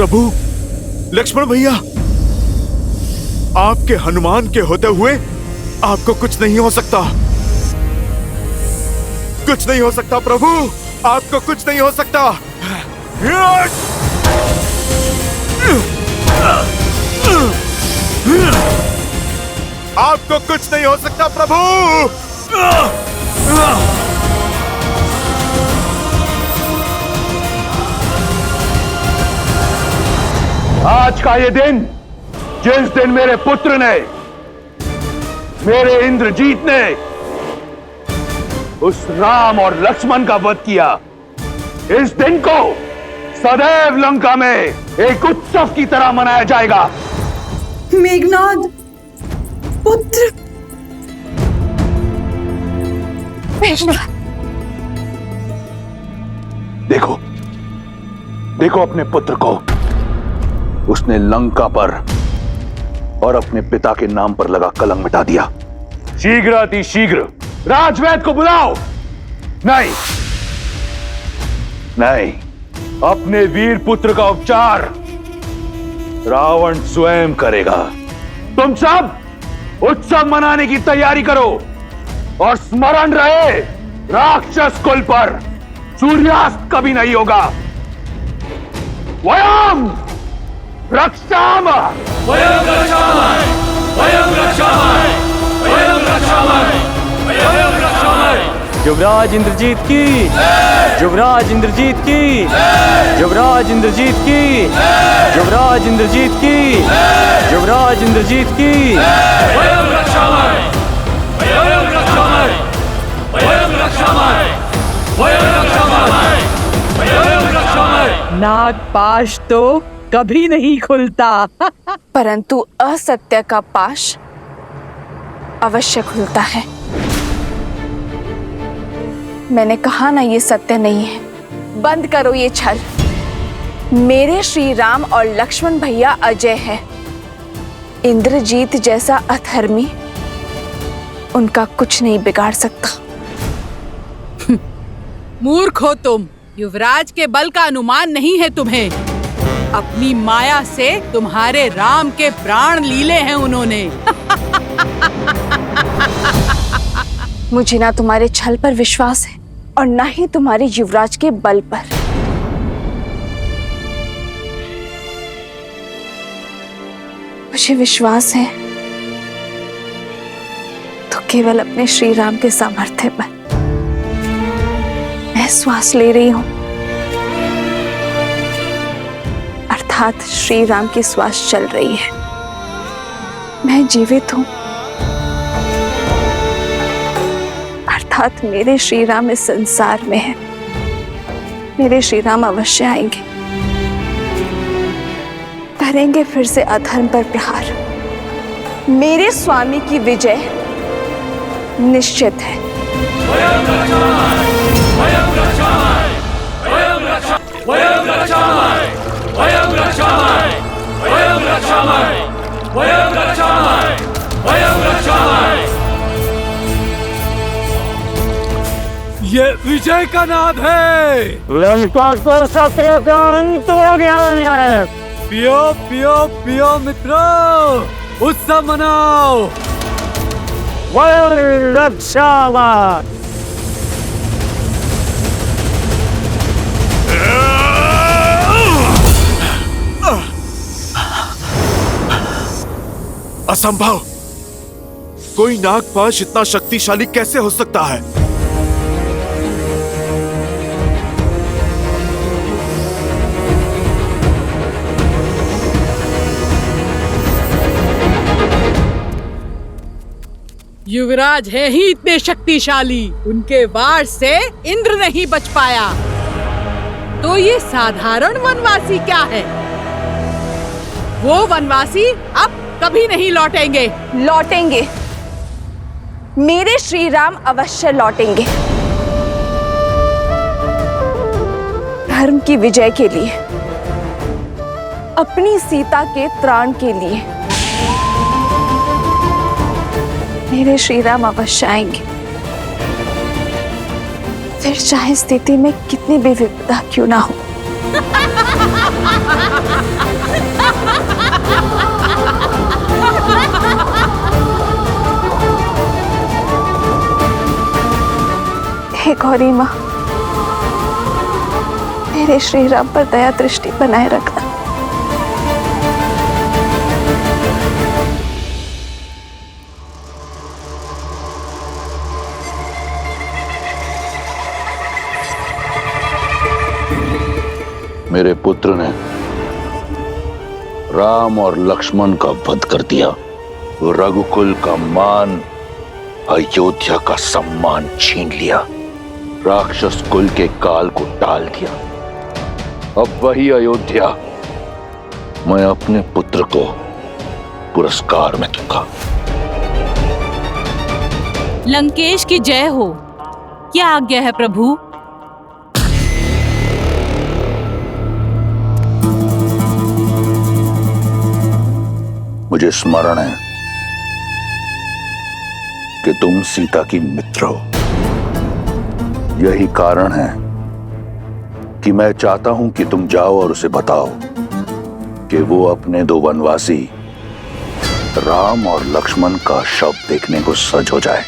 प्रभु लक्ष्मण भैया, आपके हनुमान के होते हुए आपको कुछ नहीं हो सकता। कुछ नहीं हो सकता प्रभु, आपको कुछ नहीं हो सकता। आपको कुछ नहीं हो सकता प्रभु। आज का ये दिन, जिस दिन मेरे पुत्र ने, मेरे इंद्रजीत ने उस राम और लक्ष्मण का वध किया, इस दिन को सदैव लंका में एक उत्सव की तरह मनाया जाएगा। मेघनाद पुत्र। देखो, देखो अपने पुत्र को। उसने लंका पर और अपने पिता के नाम पर लगा कलंक मिटा दिया। शीघ्र अति शीघ्र राजवैद्य को बुलाओ। नहीं नहीं, अपने वीर पुत्र का उपचार रावण स्वयं करेगा। तुम सब उत्सव मनाने की तैयारी करो और स्मरण रहे, राक्षस कुल पर सूर्यास्त कभी नहीं होगा। वयम रक्षामः, वयं रक्षामः, वयं रक्षामः, वयं रक्षामः, वयं रक्षामः। युवराज इंद्रजीत की, युवराज इंद्रजीत की, युवराज इंद्रजीत की, युवराज इंद्रजीत की, युवराज इंद्रजीत की। वयं रक्षामः, वयं रक्षामः, वयं रक्षामः, वयं रक्षामः, वयं रक्षामः। नागपाश तो कभी नहीं खुलता। परंतु असत्य का पाश अवश्य खुलता है। मैंने कहा ना, ये सत्य नहीं है। बंद करो ये छल। मेरे श्री राम और लक्ष्मण भैया अजय है। इंद्रजीत जैसा अधर्मी उनका कुछ नहीं बिगाड़ सकता। मूर्ख हो तुम। युवराज के बल का अनुमान नहीं है तुम्हें। अपनी माया से तुम्हारे राम के प्राण लीले हैं उन्होंने। मुझे ना तुम्हारे छल पर विश्वास है और ना ही तुम्हारे युवराज के बल पर। मुझे विश्वास है तो केवल अपने श्री राम के सामर्थ्य पर। मैं श्वास ले रही हूं, अर्थात श्री राम की श्वास चल रही है। मैं जीवित हूं, अर्थात मेरे श्री राम इस संसार में है। मेरे श्री राम अवश्य आएंगे, करेंगे फिर से अधर्म पर प्रहार। मेरे स्वामी की विजय निश्चित है। वयं रक्षामः, वयं रक्षामः, वयं रक्षामः, वयं रक्षामः, वयं रक्षामः, वयं रक्षामः, वयं रक्षामः, वयं रक्षामः। ये विजय का नाद है। लंका पर सत्य का अंत हो गया है। पियो पियो पियो मित्रों, उत्सव मनाओ। वयं रक्षामः। असंभव। कोई नागपाश इतना शक्तिशाली कैसे हो सकता है? युवराज है ही इतने शक्तिशाली, उनके वार से इंद्र नहीं बच पाया। तो ये साधारण वनवासी क्या है? वो वनवासी अब कभी नहीं लौटेंगे। लौटेंगे, मेरे श्री राम अवश्य लौटेंगे। धर्म की विजय के लिए, अपनी सीता के त्राण के लिए मेरे श्री राम अवश्य आएंगे। फिर चाहे स्थिति में कितनी भी विपदा क्यों ना हो। हे गौरी माँ, मेरे श्री राम पर दया दृष्टि बनाए रखना। मेरे पुत्र ने राम और लक्ष्मण का वध कर दिया। वो रघुकुल का मान, अयोध्या का सम्मान छीन लिया, राक्षस कुल के काल को टाल दिया। अब वही अयोध्या मैं अपने पुत्र को पुरस्कार में दूंगा। लंकेश की जय हो। क्या आज्ञा है प्रभु? मुझे स्मरण है कि तुम सीता की मित्र हो। यही कारण है कि मैं चाहता हूं कि तुम जाओ और उसे बताओ कि वो अपने दो वनवासी राम और लक्ष्मण का शव देखने को सज हो जाए।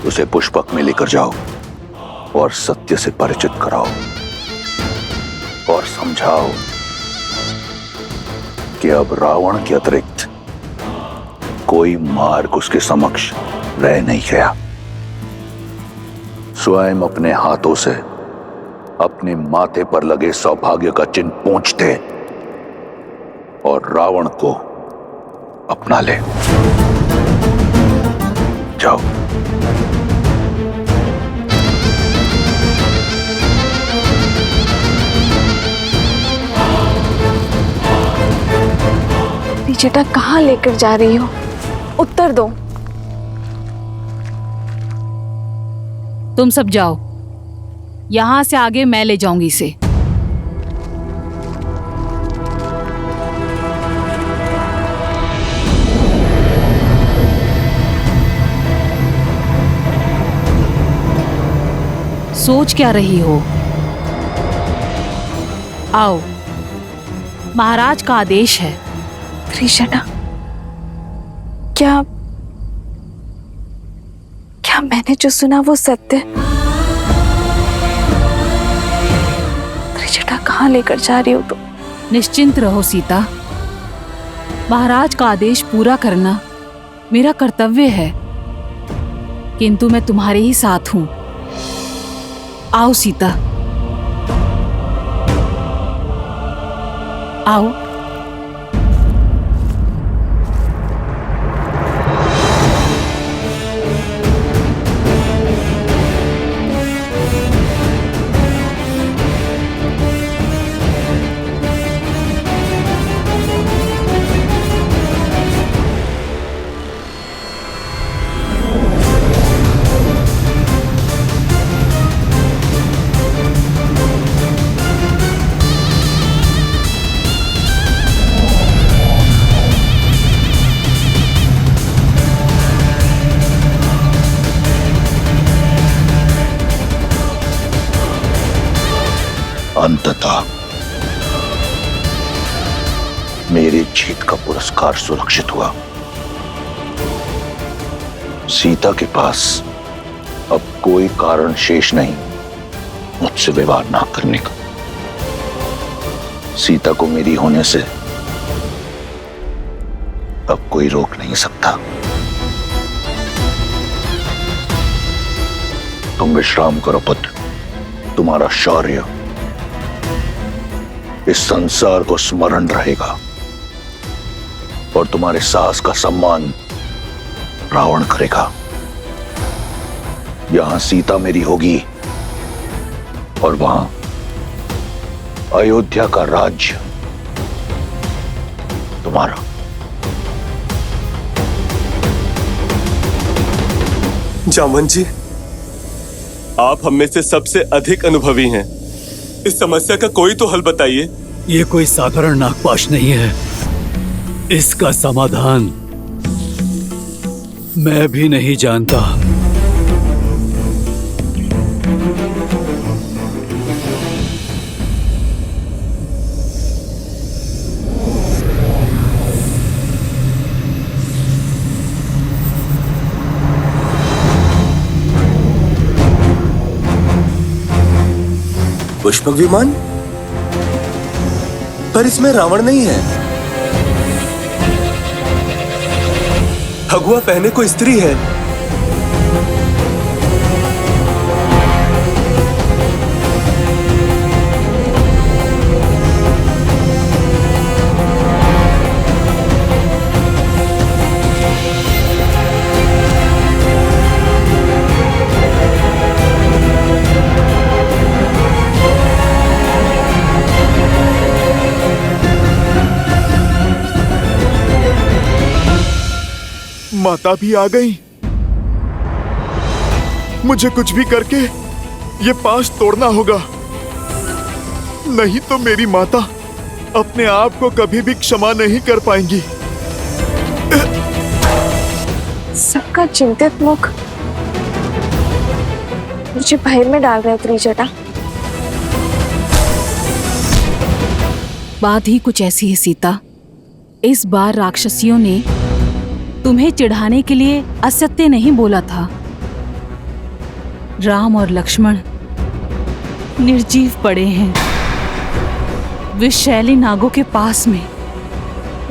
उसे पुष्पक में लेकर जाओ और सत्य से परिचित कराओ और समझाओ कि अब रावण के अतिरिक्त कोई मार्ग उसके समक्ष रह नहीं गया। स्वयं अपने हाथों से अपने माथे पर लगे सौभाग्य का चिन्ह पोंछ दे और रावण को अपना ले। जाओ। त्रिजटा कहाँ लेकर जा रही हो? उत्तर दो। तुम सब जाओ, यहां से आगे मैं ले जाऊंगी इसे। सोच क्या रही हो? आओ, महाराज का आदेश है। त्रिजटा, क्या मैंने जो सुना वो सत्य? त्रिजटा कहाँ लेकर जा रही हो तुम? निश्चिंत रहो सीता, महाराज का आदेश पूरा करना मेरा कर्तव्य है, किंतु मैं तुम्हारे ही साथ हूं। आओ सीता, आओ। अंततः मेरी जीत का पुरस्कार सुरक्षित हुआ। सीता के पास अब कोई कारण शेष नहीं मुझसे विवाह ना करने का। सीता को मेरी होने से अब कोई रोक नहीं सकता। तुम विश्राम करो पुत्र, तुम्हारा शौर्य इस संसार को स्मरण रहेगा और तुम्हारे साहस का सम्मान रावण करेगा। यहां सीता मेरी होगी और वहां अयोध्या का राज्य तुम्हारा। जामवंत जी, आप हम में से सबसे अधिक अनुभवी हैं। इस समस्या का कोई तो हल बताइए। ये कोई साधारण नागपाश नहीं है, इसका समाधान मैं भी नहीं जानता। पुष्पक विमान, पर इसमें रावण नहीं है। भगवा पहने कोई स्त्री है। माता भी आ गई। मुझे कुछ भी करके ये पाश तोड़ना होगा, नहीं तो मेरी माता अपने आप को कभी भी क्षमा नहीं कर पाएंगी। सबका चिंतित मुख मुझे भय में डाल रहा है त्रिजटा। बात ही कुछ ऐसी है सीता। इस बार राक्षसियों ने तुम्हें चिढ़ाने के लिए असत्य नहीं बोला था। राम और लक्ष्मण निर्जीव पड़े हैं विषैली नागों के पास में।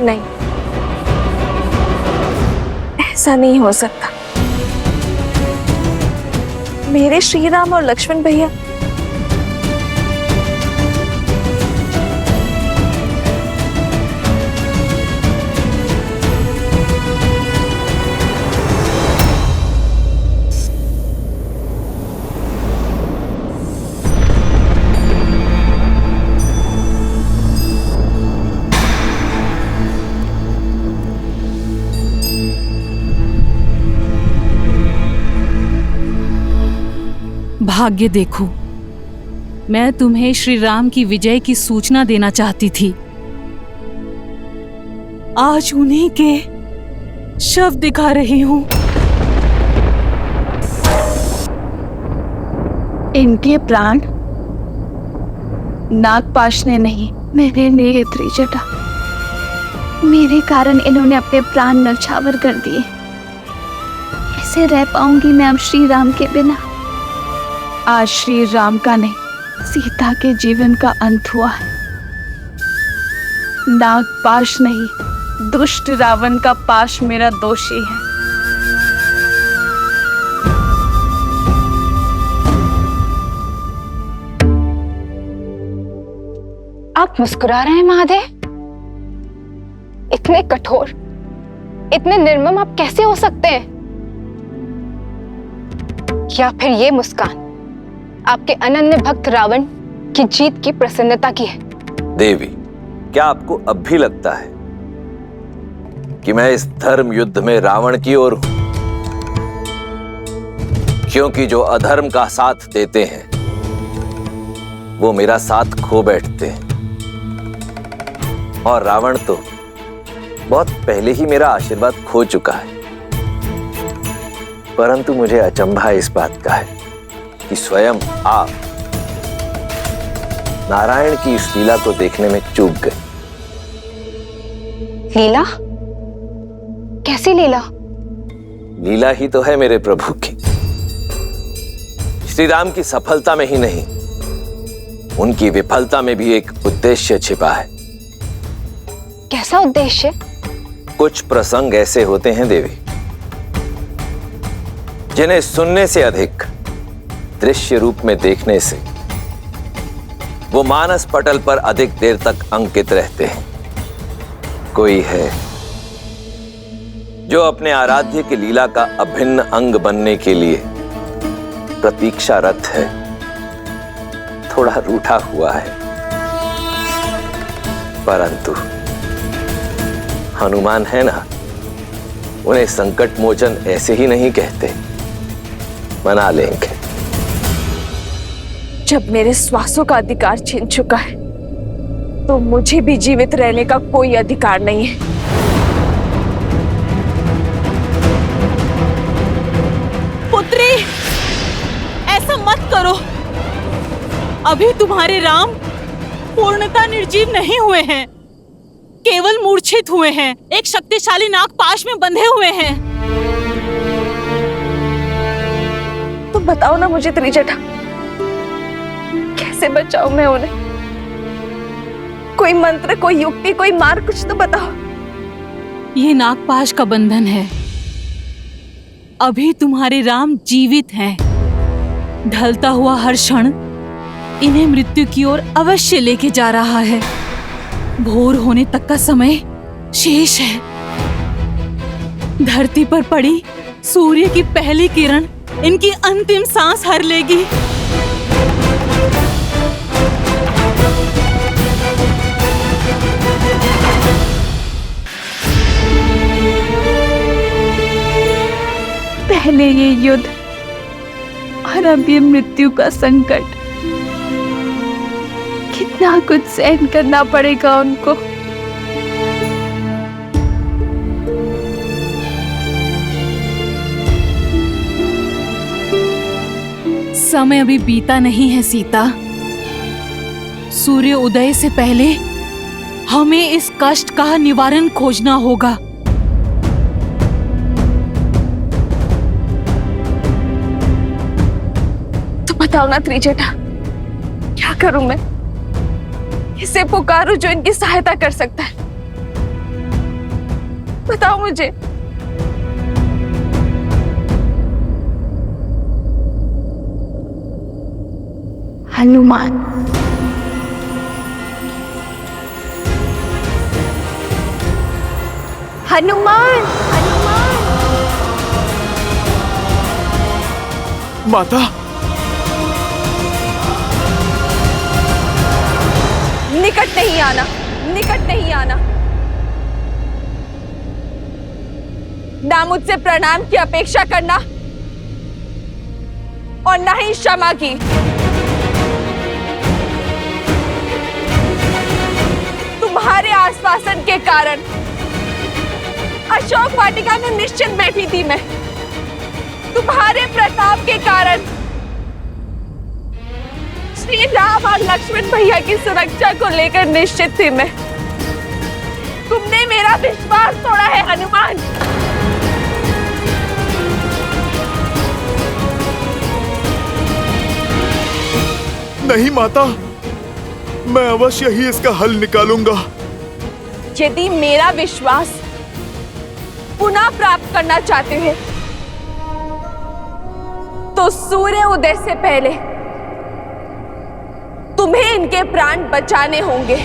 नहीं, ऐसा नहीं हो सकता। मेरे श्री राम और लक्ष्मण भैया भाग्य देखो, मैं तुम्हें श्री राम की विजय की सूचना देना चाहती थी। आज उन्हीं के शव दिखा रही हूं। इनके प्राण नागपाश ने नहीं, मेरे लिए त्रिजटा। मेरे कारण इन्होंने अपने प्राण नौछावर कर दिए। कैसे रह पाऊंगी मैं अब श्री राम के बिना। आज श्री राम का नहीं, सीता के जीवन का अंत हुआ है। नागपाश नहीं, दुष्ट रावण का पाश मेरा दोषी है। आप मुस्कुरा रहे हैं महादेव? इतने कठोर, इतने निर्मम आप कैसे हो सकते हैं? या फिर ये मुस्कान आपके अनन्य भक्त रावण की जीत की प्रसन्नता की है? देवी, क्या आपको अब भी लगता है कि मैं इस धर्म युद्ध में रावण की ओर हूं? क्योंकि जो अधर्म का साथ देते हैं वो मेरा साथ खो बैठते हैं, और रावण तो बहुत पहले ही मेरा आशीर्वाद खो चुका है। परंतु मुझे अचंभा इस बात का है कि स्वयं आप नारायण की इस लीला को देखने में चूक गए। लीला? कैसी लीला? लीला ही तो है मेरे प्रभु की। श्री राम की सफलता में ही नहीं, उनकी विफलता में भी एक उद्देश्य छिपा है। कैसा उद्देश्य? कुछ प्रसंग ऐसे होते हैं देवी, जिन्हें सुनने से अधिक दृश्य रूप में देखने से वो मानस पटल पर अधिक देर तक अंकित रहते हैं। कोई है जो अपने आराध्य की लीला का अभिन्न अंग बनने के लिए प्रतीक्षारत है, थोड़ा रूठा हुआ है। परंतु हनुमान है ना, उन्हें संकट मोचन ऐसे ही नहीं कहते, मना लेंगे। जब मेरे श्वासों का अधिकार छीन चुका है तो मुझे भी जीवित रहने का कोई अधिकार नहीं है। पुत्री, ऐसा मत करो। अभी तुम्हारे राम पूर्णतः निर्जीव नहीं हुए हैं, केवल मूर्छित हुए हैं, एक शक्तिशाली नागपाश में बंधे हुए हैं। तो बताओ ना मुझे त्रिजटा, कैसे बचाऊं मैं उन्हें? कोई मंत्र, कोई युक्ति, कोई मार्ग कुछ तो बताओ। ये नागपाश का बंधन है। अभी तुम्हारे राम जीवित हैं। ढलता हुआ हर क्षण इन्हें मृत्यु की ओर अवश्य लेके जा रहा है। भोर होने तक का समय शेष है। धरती पर पड़ी सूर्य की पहली किरण इनकी अंतिम सांस हर लेगी। पहले ये युद्ध और अब ये मृत्यु का संकट। कितना कुछ सहन करना पड़ेगा उनको। समय अभी बीता नहीं है सीता। सूर्य उदय से पहले हमें इस कष्ट का निवारण खोजना होगा। तो बताओ ना त्रिजटा, क्या करूं मैं? इसे पुकारूं जो इनकी सहायता कर सकता है। बताओ मुझे। हनुमान। हनुमान, हनुमान। माता, निकट नहीं आना, निकट नहीं आना। ना मुझसे प्रणाम की अपेक्षा करना और ना ही क्षमा की। तुम्हारे आश्वासन के कारण अशोक वाटिका में निश्चित बैठी थी मैं। तुम्हारे प्रताप के कारण श्री राम और लक्ष्मण भैया की सुरक्षा को लेकर निश्चित थी मैं। तुमने मेरा विश्वास तोड़ा है हनुमान। नहीं माता, मैं अवश्य ही इसका हल निकालूंगा। यदि मेरा विश्वास पुनः प्राप्त करना चाहते हैं तो सूर्य उदय से पहले तुम्हें इनके प्राण बचाने होंगे।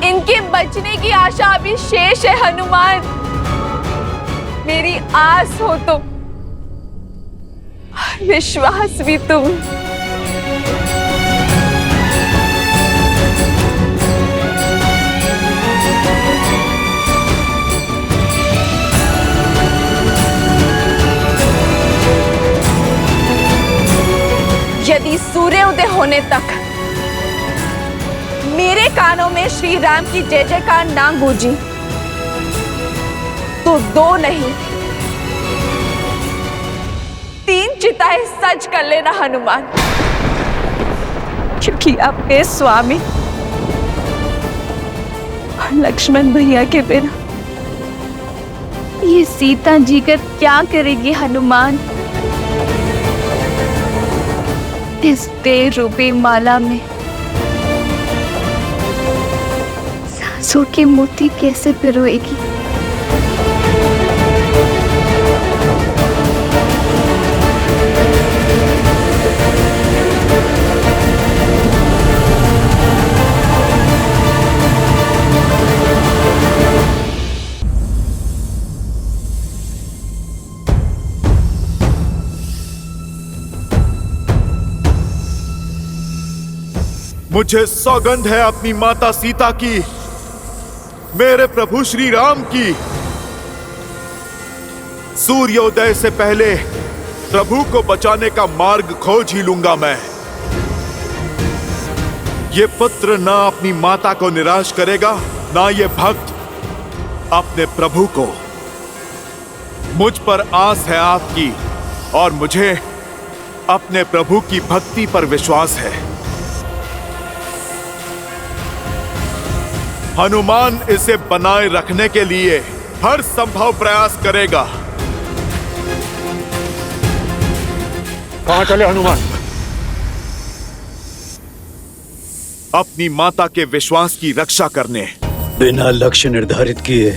इनके बचने की आशा अभी शेष है हनुमान। मेरी आस हो तुम, विश्वास भी तुम। यदि सूर्योदय होने तक मेरे कानों में श्री राम की जय जयकार ना गूंजी तो 2 नहीं 3 चिताएं सच कर लेना हनुमान। क्योंकि आपके स्वामी और लक्ष्मण भैया के बिना ये सीता जी का क्या करेगी हनुमान? इस तेज रूपी माला में सांसों की मोती कैसे पिरोएगी? मुझे सौगंध है अपनी माता सीता की, मेरे प्रभु श्री राम की। सूर्योदय से पहले प्रभु को बचाने का मार्ग खोज ही लूंगा मैं। ये पुत्र ना अपनी माता को निराश करेगा, ना ये भक्त अपने प्रभु को। मुझ पर आस है आपकी और मुझे अपने प्रभु की भक्ति पर विश्वास है। हनुमान इसे बनाए रखने के लिए हर संभव प्रयास करेगा। कहां चले हनुमान? अपनी माता के विश्वास की रक्षा करने। बिना लक्ष्य निर्धारित किए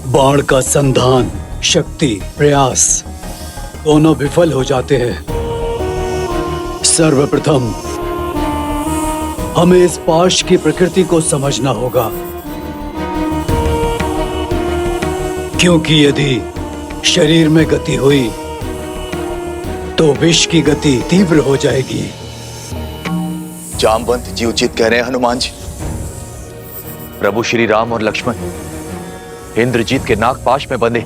बाण का संधान, शक्ति, प्रयास दोनों विफल हो जाते हैं। सर्वप्रथम हमें इस पाश की प्रकृति को समझना होगा, क्योंकि यदि शरीर में गति हुई तो विष की गति तीव्र हो जाएगी। जामवंत जी उचित कह रहे हैं हनुमान जी। प्रभु श्री राम और लक्ष्मण इंद्रजीत के नागपाश में बंधे।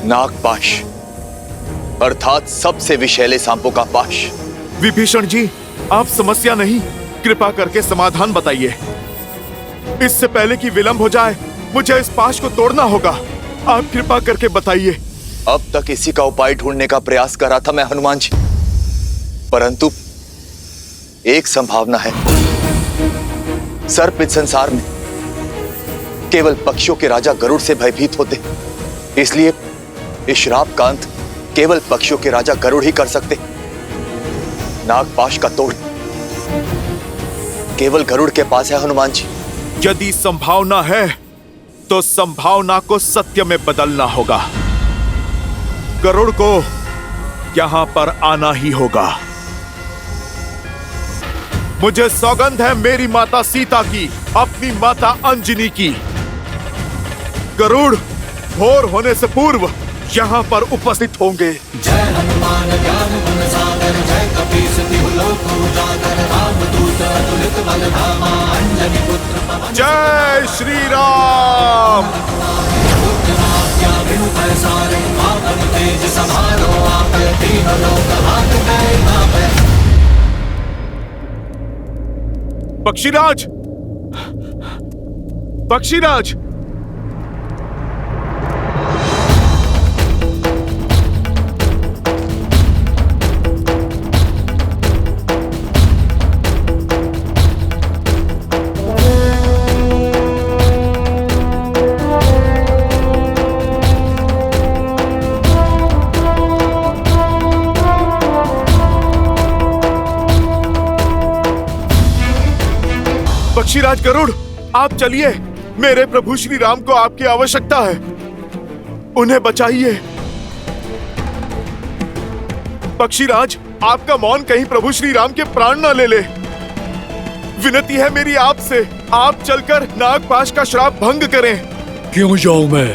नागपाश अर्थात सबसे विषैले सांपों का पाश। विभीषण जी, आप समस्या नहीं, कृपा करके समाधान बताइए। इससे पहले कि विलंब हो जाए, मुझे इस पाश को तोड़ना होगा। आप कृपा करके बताइए। अब तक इसी का उपाय ढूंढने का प्रयास कर रहा था मैं हनुमान जी, परंतु एक संभावना है। सर्प इस संसार में केवल पक्षियों के राजा गरुड़ से भयभीत होते, इसलिए इस श्राप का अंत केवल पक्षियों के राजा गरुड़ ही कर सकते। नागपाश का तोड़ केवल गरुड़ के पास है हनुमान जी। यदि संभावना है तो संभावना को सत्य में बदलना होगा। गरुड़ को यहां पर आना ही होगा। मुझे सौगंध है मेरी माता सीता की, अपनी माता अंजनी की। गरुड़ भोर होने से पूर्व यहां पर उपस्थित होंगे। जय हनुमान ज्ञान गुण सागर, जय कपीस तिहु लोक उजागर, रामदूत अतुलित बल धामा, अंजनी पुत्र पवन। जय श्री राम। तेज समारो आप, तीन लोक हाथ में नापे। पक्षीराज, पक्षीराज, पक्षीराज गरुड़, आप चलिए। मेरे प्रभु श्री राम को आपकी आवश्यकता है, उन्हें बचाइए। पक्षीराज, आपका मौन कहीं प्रभु श्री राम के प्राण न ले ले। विनती है मेरी आपसे, आप चलकर नागपाश का श्राप भंग करें। क्यों जाऊं मैं?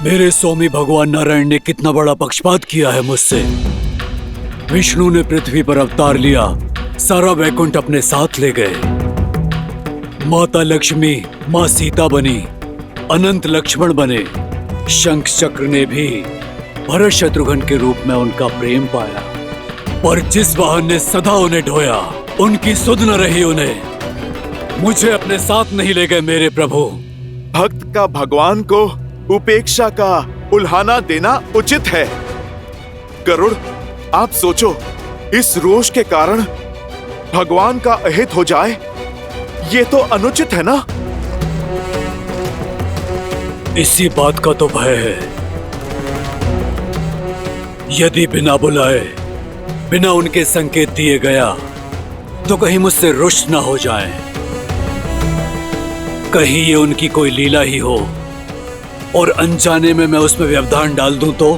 मेरे स्वामी भगवान नारायण ने कितना बड़ा पक्षपात किया है मुझसे। विष्णु ने पृथ्वी पर अवतार लिया, सारा वैकुंठ अपने साथ ले गए। माता लक्ष्मी माँ सीता बनी, अनंत लक्ष्मण बने। शंख चक्र ने भी भरत शत्रुघ्न के रूप में उनका प्रेम पाया, पर जिस वाहन ने सदा उन्हें ढोया, उनकी सुध न रही उन्हें। मुझे अपने साथ नहीं ले गए मेरे प्रभु। भक्त का भगवान को उपेक्षा का उल्हाना देना उचित है। गरुड़, आप सोचो, इस रोष के कारण भगवान का अहित हो जाए, ये तो अनुचित है ना? इसी बात का तो भय है। यदि बिना बुलाए, बिना उनके संकेत दिए गया, तो कहीं मुझसे रुष्ट न हो जाए। कहीं ये उनकी कोई लीला ही हो और अनजाने में मैं उसमें व्यवधान डाल दूं तो?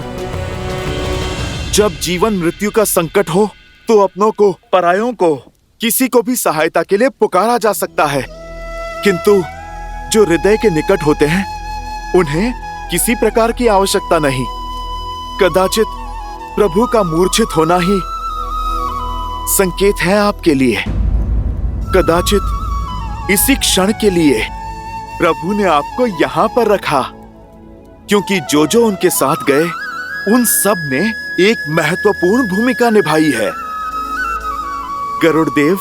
जब जीवन मृत्यु का संकट हो तो अपनों को, परायों को, किसी को भी सहायता के लिए पुकारा जा सकता है, किंतु जो हृदय के निकट होते हैं उन्हें किसी प्रकार की आवश्यकता नहीं। कदाचित प्रभु का मूर्छित होना ही संकेत है आपके लिए। कदाचित इसी क्षण के लिए प्रभु ने आपको यहां पर रखा, क्योंकि जो जो उनके साथ गए उन सब ने एक महत्वपूर्ण भूमिका निभाई है। गरुड़देव,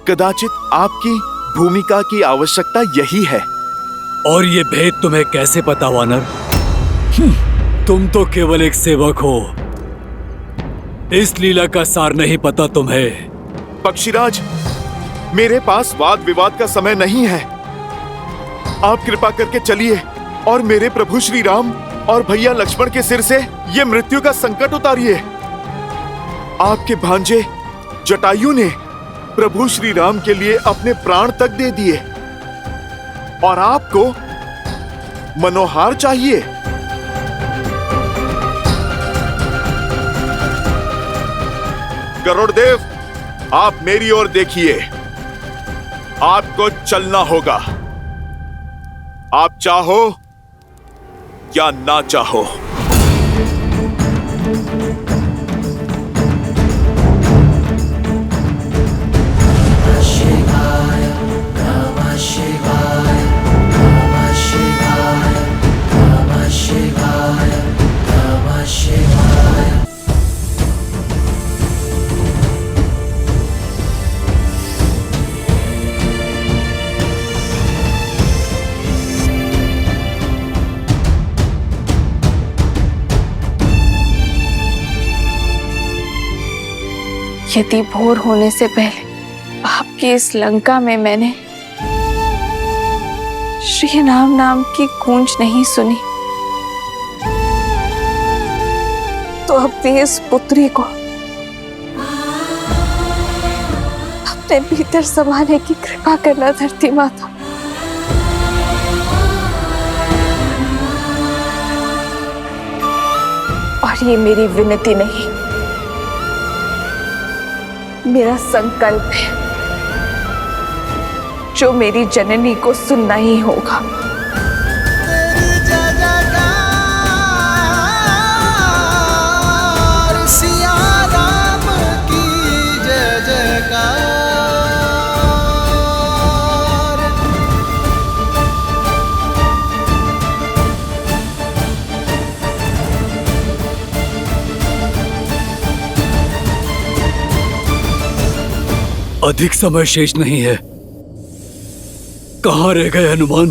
कदाचित आपकी भूमिका की आवश्यकता यही है। और ये भेद तुम्हें कैसे पता वानर? तुम तो केवल एक सेवक हो, इस लीला का सार नहीं पता तुम्हें। पक्षीराज, मेरे पास वाद विवाद का समय नहीं है। आप कृपा करके चलिए और मेरे प्रभु श्री राम और भैया लक्ष्मण के सिर से ये मृत्यु का संकट उतारिए। आपके भांजे जटायु ने प्रभु श्री राम के लिए अपने प्राण तक दे दिए और आपको मनोहार चाहिए। गरुड़देव, आप मेरी ओर देखिए। आपको चलना होगा, आप चाहो या ना चाहो। यदि भोर होने से पहले आपकी इस लंका में मैंने श्री राम नाम की गूंज नहीं सुनी, तो अपनी इस पुत्री को अपने भीतर समाने की कृपा करना धरती माता। और ये मेरी विनती नहीं, मेरा संकल्प है जो मेरी जननी को सुनना ही होगा। अधिक समय शेष नहीं है। कहां रह गए हनुमान?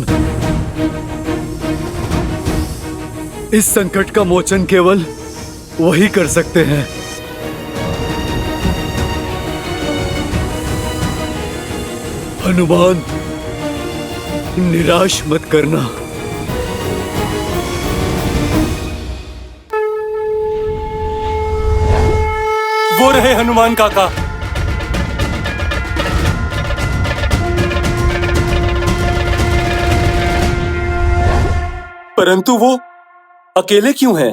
इस संकट का मोचन केवल वही कर सकते हैं। हनुमान, निराश मत करना। वो रहे हनुमान काका। परंतु वो अकेले क्यों हैं?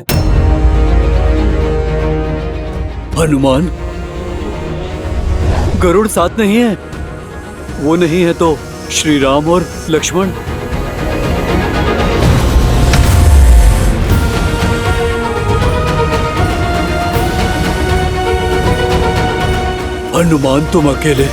हनुमान, गरुड़ साथ नहीं है। वो नहीं है तो श्री राम और लक्ष्मण। हनुमान, तुम अकेले।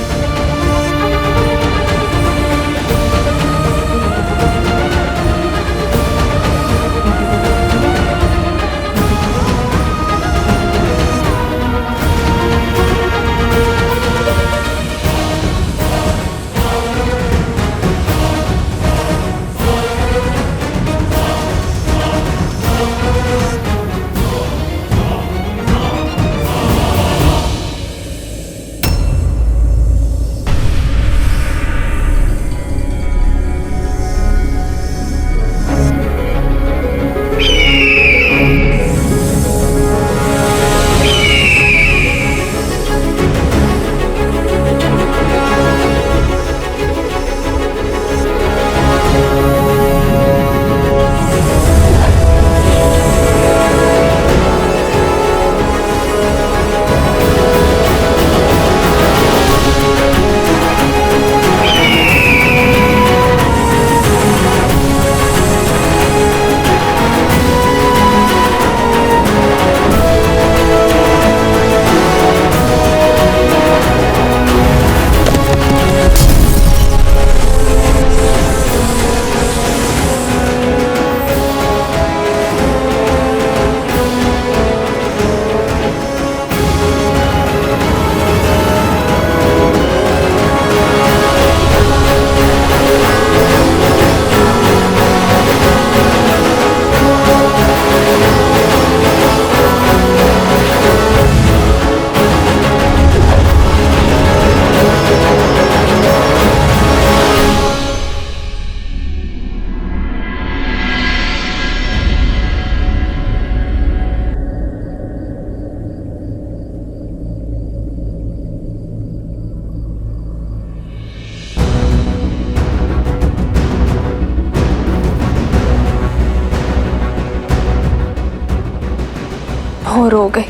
भोर हो गई।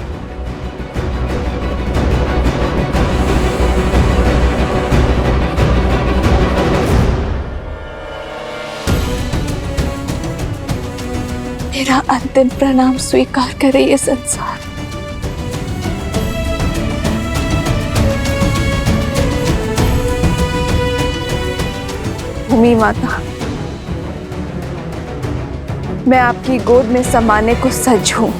मेरा अंतिम प्रणाम स्वीकार करे ये संसार। भूमि माता, मैं आपकी गोद में समाने को सज्ज हूं।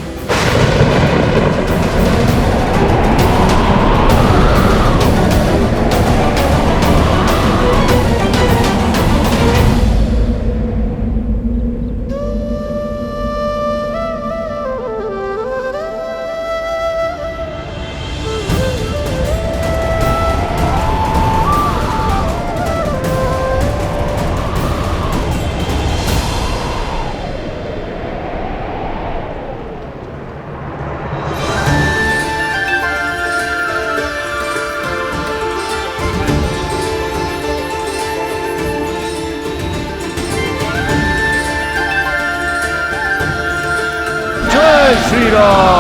जय श्री राम।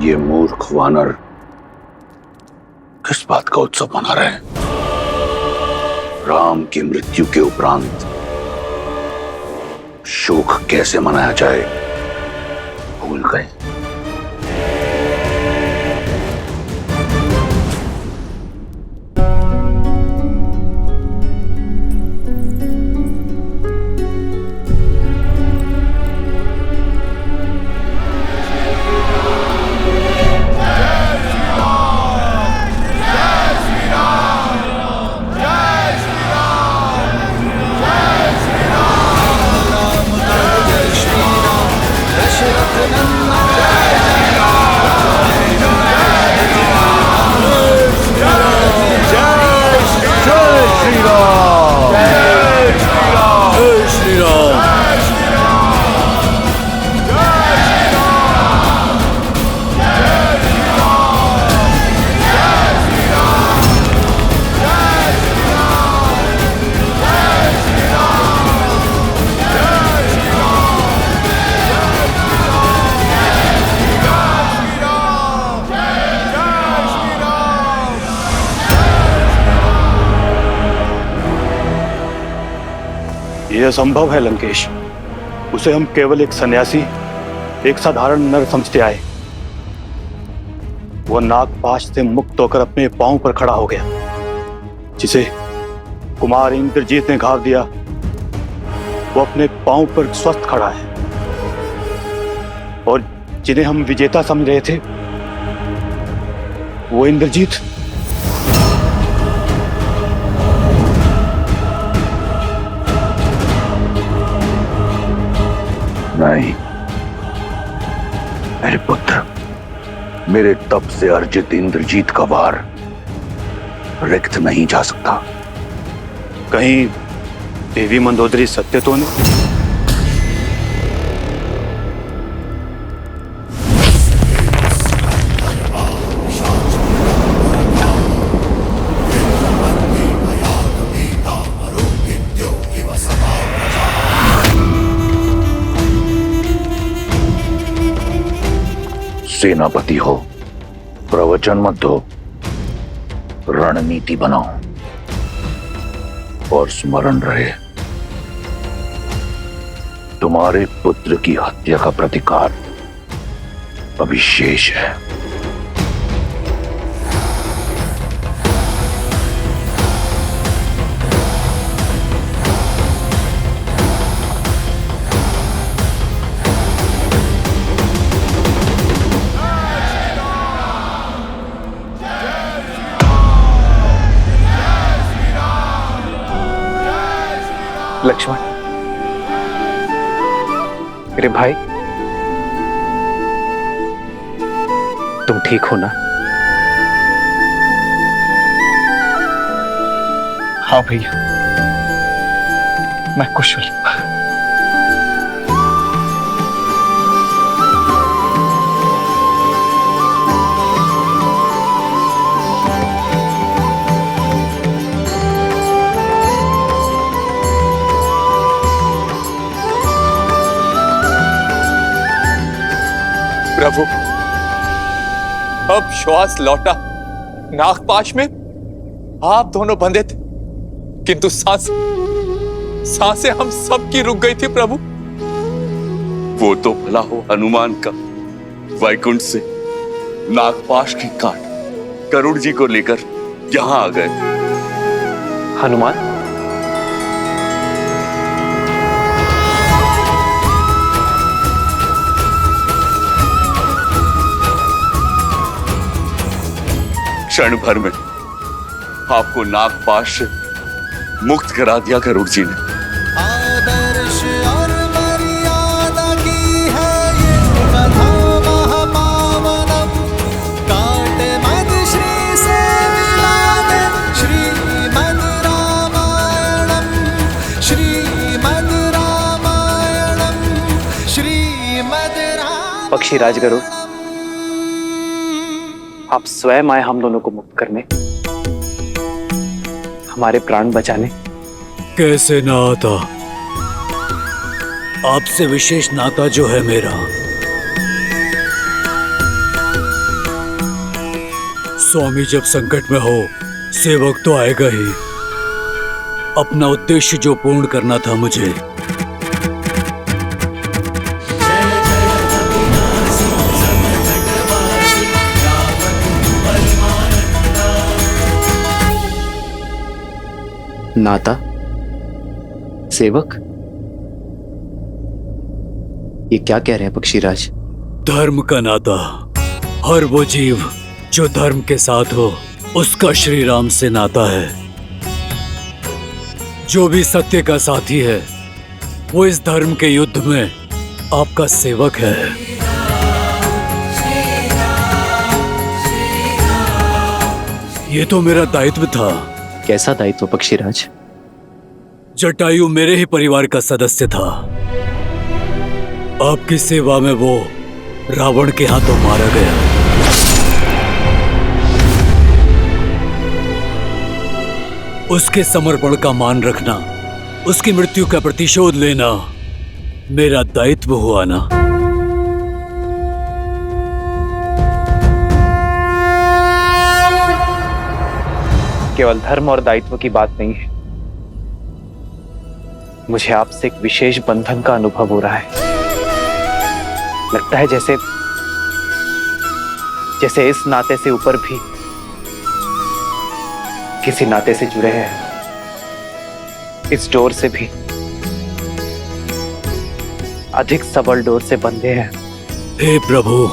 ये मूर्ख वानर किस बात का उत्सव मना रहे हैं? राम की मृत्यु के उपरांत शोक कैसे मनाया जाए भूल गए। यह असंभव है लंकेश। उसे हम केवल एक सन्यासी, एक साधारण नर समझते आए। वो नागपाश से मुक्त होकर अपने पांव पर खड़ा हो गया। जिसे कुमार इंद्रजीत ने घाव दिया, वो अपने पांव पर स्वस्थ खड़ा है। और जिन्हें हम विजेता समझ रहे थे, वो इंद्रजीत नहीं मेरे पुत्र, मेरे तप से अर्जित इंद्रजीत का वार रिक्त नहीं जा सकता। कहीं देवी मंदोदरी सत्य तो नहीं? सेनापति हो, प्रवचन मत दो, रणनीति बनाओ। और स्मरण रहे, तुम्हारे पुत्र की हत्या का प्रतिकार अभी शेष है। लक्ष्मण, मेरे भाई, तुम ठीक हो ना? हाँ भैया, मैं कुशल। प्रभु, अब श्वास लौटा। नागपाश में आप दोनों बंधे थे, किंतु सांसें हम सबकी रुक गई थी प्रभु। वो तो भला हो हनुमान का वैकुंठ से नागपाश की काट गरुड़ जी को लेकर यहां आ गए। हनुमान, क्षण भर में आपको नागपाश से मुक्त करा दिया गरुड़ जी ने। आदर्श और मर्यादा की है ये कथा महापावनम। काट मद श्री से मिलावे श्रीमद् रामायणम, श्रीमद् रामायणम, श्रीमद् रामायणम। पक्षी राजगरुड़, आप स्वयं आए हम दोनों को मुक्त करने, हमारे प्राण बचाने। कैसे ना आता? आपसे विशेष नाता जो है मेरा। स्वामी जब संकट में हो, सेवक तो आएगा ही। अपना उद्देश्य जो पूर्ण करना था मुझे, नाता, सेवक, ये क्या कह रहे हैं पक्षीराज? धर्म का नाता। हर वो जीव जो धर्म के साथ हो, उसका श्री राम से नाता है। जो भी सत्य का साथी है, वो इस धर्म के युद्ध में आपका सेवक है। ये तो मेरा दायित्व था। कैसा दायित्व पक्षीराज? जटायु मेरे ही परिवार का सदस्य था। आपकी सेवा में वो रावण के हाथों मारा गया। उसके समर्पण का मान रखना, उसकी मृत्यु का प्रतिशोध लेना मेरा दायित्व हुआ ना। केवल धर्म और दायित्व की बात नहीं है, मुझे आपसे एक विशेष बंधन का अनुभव हो रहा है। लगता है जैसे इस नाते से ऊपर भी किसी नाते से जुड़े हैं, इस डोर से भी अधिक सबल डोर से बंधे हैं। हे प्रभु,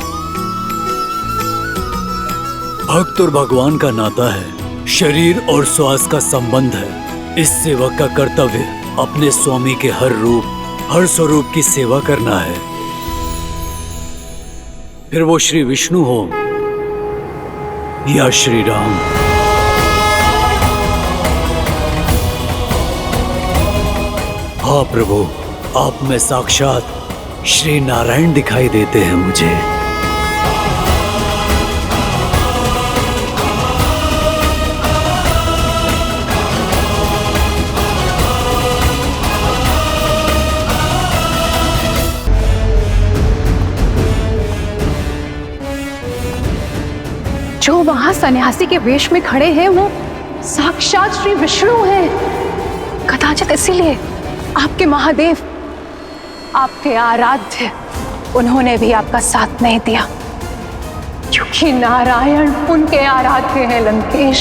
भक्त और भगवान का नाता है, शरीर और श्वास का संबंध है। इस सेवक का कर्तव्य अपने स्वामी के हर रूप, हर स्वरूप की सेवा करना है। फिर वो श्री विष्णु हो या श्री राम। हाँ प्रभु, आप में साक्षात श्री नारायण दिखाई देते हैं मुझे। जो वहां सन्यासी के वेश में खड़े हैं वो साक्षात श्री विष्णु हैं। कदाचित इसीलिए आपके महादेव आपके आराध्य उन्होंने भी आपका साथ नहीं दिया, क्योंकि नारायण उनके आराध्य हैं लंकेश।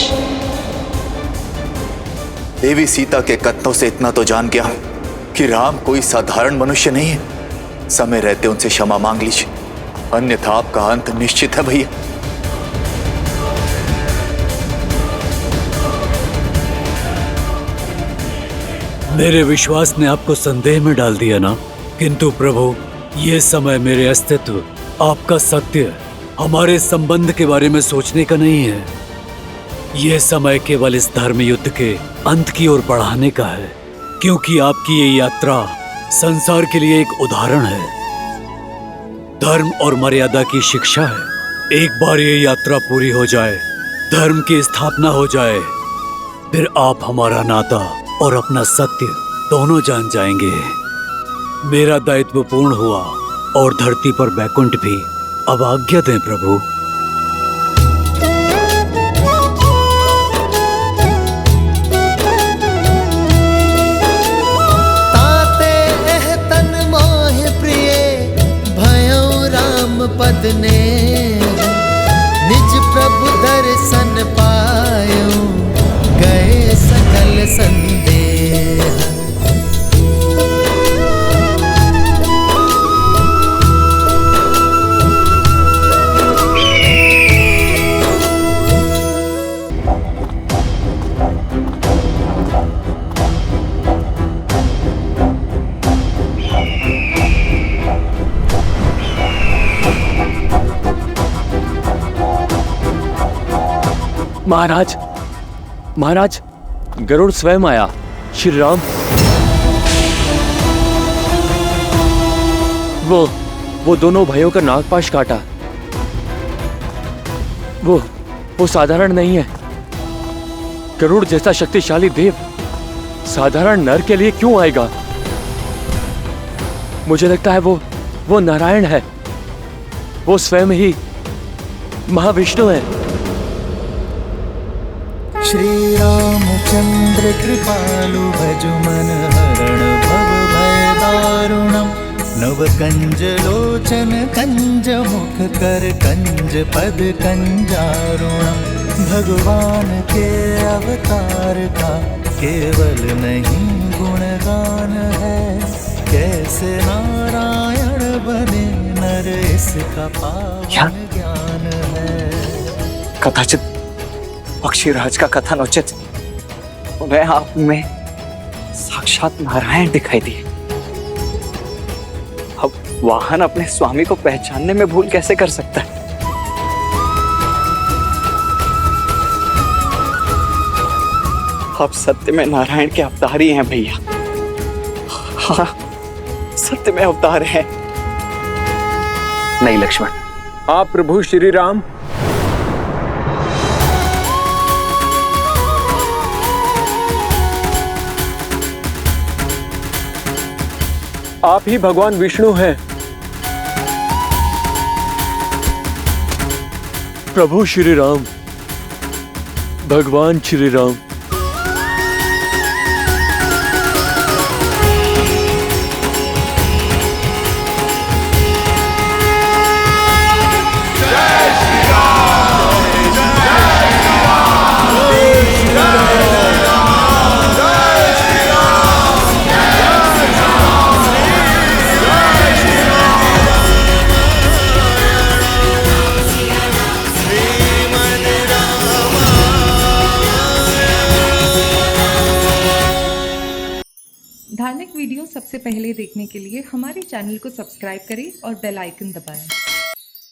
देवी सीता के कथनों से इतना तो जान गया कि राम कोई साधारण मनुष्य नहीं है। समय रहते उनसे क्षमा मांग लीजिए, अन्यथा आपका अंत निश्चित है भैया। मेरे विश्वास ने आपको संदेह में डाल दिया ना, किंतु प्रभु ये समय मेरे अस्तित्व, आपका सत्य, हमारे संबंध के बारे में सोचने का नहीं है। ये समय केवल इस धर्म युद्ध के अंत की ओर बढ़ाने का है, क्योंकि आपकी ये यात्रा संसार के लिए एक उदाहरण है, धर्म और मर्यादा की शिक्षा है। एक बार ये यात्रा पूरी हो जाए, धर्म की स्थापना हो जाए, फिर आप हमारा नाता और अपना सत्य दोनों जान जाएंगे। मेरा दायित्व पूर्ण हुआ और धरती पर बैकुंठ भी। अब आज्ञा दें प्रभु। ताते एह तन मोह प्रिय भयो राम पद ने, निज प्रभु दर्शन पायो गए सकल संदेह। महाराज, महाराज, गरुड़ स्वयं आया। श्री राम, वो दोनों भाइयों का नागपाश काटा। वो साधारण नहीं है। गरुड़ जैसा शक्तिशाली देव साधारण नर के लिए क्यों आएगा? मुझे लगता है वो नारायण है। वो स्वयं ही महाविष्णु है। श्री रामचंद्र कृपालु भजु मन हरण भव भय दारुणम, नव कंज लोचन कंज मुख कर कंज पद कंजारुणम। भगवान के अवतार का केवल नहीं गुणगान है, कैसे नारायण बने नर इसका पावन ज्ञान है। कदाचित पक्षीराज का कथन उचित, उन्हें आप में साक्षात नारायण दिखाई दिए। अब वाहन अपने स्वामी को पहचानने में भूल कैसे कर सकता है? आप सत्य में नारायण के अवतार ही हैं भैया। हाँ, सत्य में अवतार हैं। नहीं लक्ष्मण, आप प्रभु श्री राम आप ही भगवान विष्णु हैं। प्रभु श्री राम, भगवान श्री राम। धार्मिक वीडियो सबसे पहले देखने के लिए हमारे चैनल को सब्सक्राइब करें और बेल आइकन दबाएं।